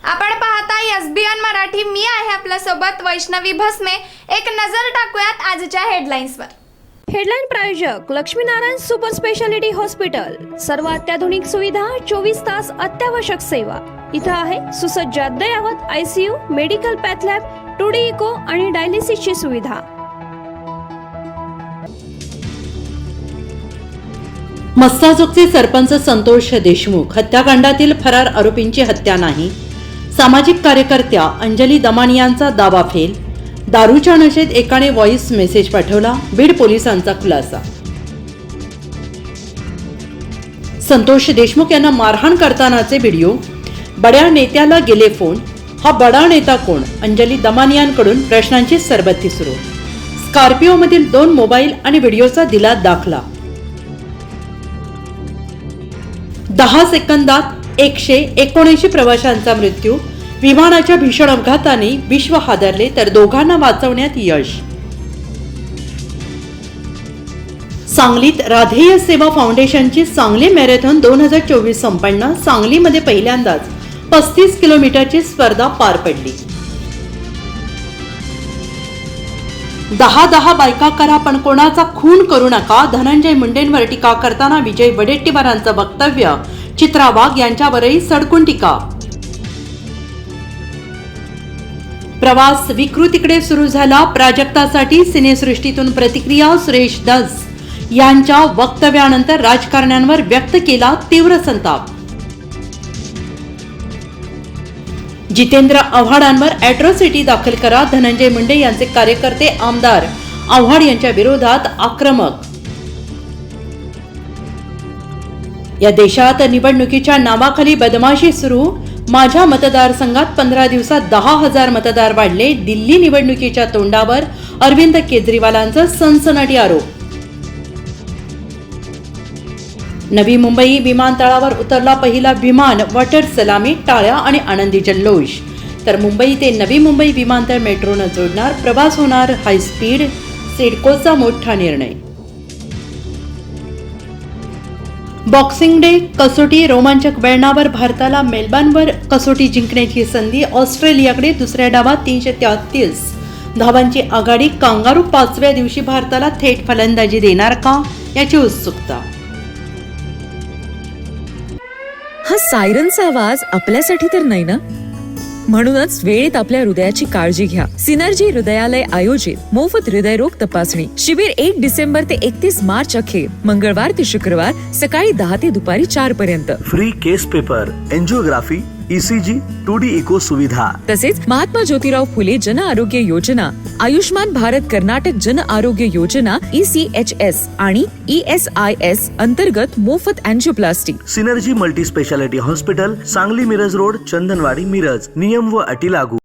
आपण पाहता SBN मराठी. मी आहे आपल्या सोबत वैष्णवी भस्मे. एक नजर टाकूयात आजच्या हेडलाईन्सवर. हेडलाईन प्रायोजक लक्ष्मीनारायण सुपर स्पेशालिटी हॉस्पिटल. सर्व अत्याधुनिक सुविधा, 24 तास अत्यावश्यक सेवा. इथं आहे सुसज्ज अद्ययावत ICU, medical path lab, 2D echo आणि डायलिसिसची सुविधा. मस्साजोगचे सरपंच संतोष देशमुख हत्याकांडातील फरार आरोपींची हत्या नाही. सामाजिक कार्यकर्त्या अंजली दमानियांचा दावा फेल. दारूच्या नशेत एकाने व्हॉइस मेसेज पाठवला. बीड पोलिसांचा खुलासा. संतोष देशमुख यांना मारहाण करतानाचे व्हिडिओ. बड्या नेत्याला गेले फोन. हा बडा नेता कोण? अंजली दमानियांकडून प्रश्नांची सरबत्ती सुरू. स्कॉर्पिओ मधील 2 मोबाईल आणि व्हिडिओचा दिला दाखला. 10 सेकंदात 179 प्रवाशांचा मृत्यू. विमानाच्या भीषण अपघाताने विश्व हादरले तर दोघांना वाचवण्यात यश. सांगलीत राधेय सेवा फाउंडेशनची सांगली मॅरेथॉन 2024 संपन्न. सांगलीमध्ये पहिल्यांदाच 35 किलोमीटरची स्पर्धा पार पडली. 10 बायका करा पण कोणाचा खून करू नका. धनंजय मुंडेंवर टीका करताना विजय वडेट्टीवारांचं वक्तव्य. चित्रा वाघ यांच्यावरही सडकून टीका. प्रवास विकृतीकडे सुरू झाला. प्राजक्तासाठी सिनेसृष्टीतून प्रतिक्रिया. सुरेश धस यांच्या वक्तव्यानंतर राजकारण्यांवर व्यक्त केला तीव्र संताप. जितेंद्र आव्हाडांवर अॅट्रॉसिटी दाखल करा. धनंजय मुंडे यांचे कार्यकर्ते आमदार आव्हाड यांच्या विरोधात आक्रमक. या देशात निवडणुकीच्या नावाखाली बदमाशी सुरू. माझ्या मतदारसंघात 15 दिवसात 10,000 मतदार वाढले. दिल्ली निवडणुकीच्या तोंडावर अरविंद केजरीवालांचा सनसनाटी आरोप. नवी मुंबई विमानतळावर उतरला पहिला विमान. वॉटर सलामी, टाळ्या आणि आनंदी जल्लोष. तर मुंबई ते नवी मुंबई विमानतळ मेट्रोनं जोडणार. प्रवास होणार हायस्पीड. सिडकोचा मोठा निर्णय. बॉक्सिंग डे कसोटी रोमांचक वळणावर. भारताला मेलबर्नवर कसोटी जिंकण्याची संधी. ऑस्ट्रेलियाकडे दुसऱ्या डावात 333 धावांची आघाडी. कांगारू 5व्या दिवशी भारताला थेट फलंदाजी देणार का, याची उत्सुकता. हा सायरनचा आवाज आपल्यासाठी तर नाही ना, म्हणूनच वेळेत आपल्या हृदयाची काळजी घ्या. सिनर्जी हृदयालय आयोजित मोफत हृदयरोग तपासणी शिबिर 1 डिसेंबर ते 31 मार्च अखेर. मंगळवार ते शुक्रवार सकाळी 10 ते दुपारी 4 पर्यंत. Free case paper, angiography, ECG, 2D echo सुविधा. तसेच महात्मा ज्योतिराव फुले जन आरोग्य योजना, आयुष्मान भारत कर्नाटक जन आरोग्य योजना ECHS आणि ESIS अंतर्गत मोफत angioplasty. Synergy multi speciality hospital, Sangli Miraj road, Chandanwadi Miraj. नियम व अटी लागू.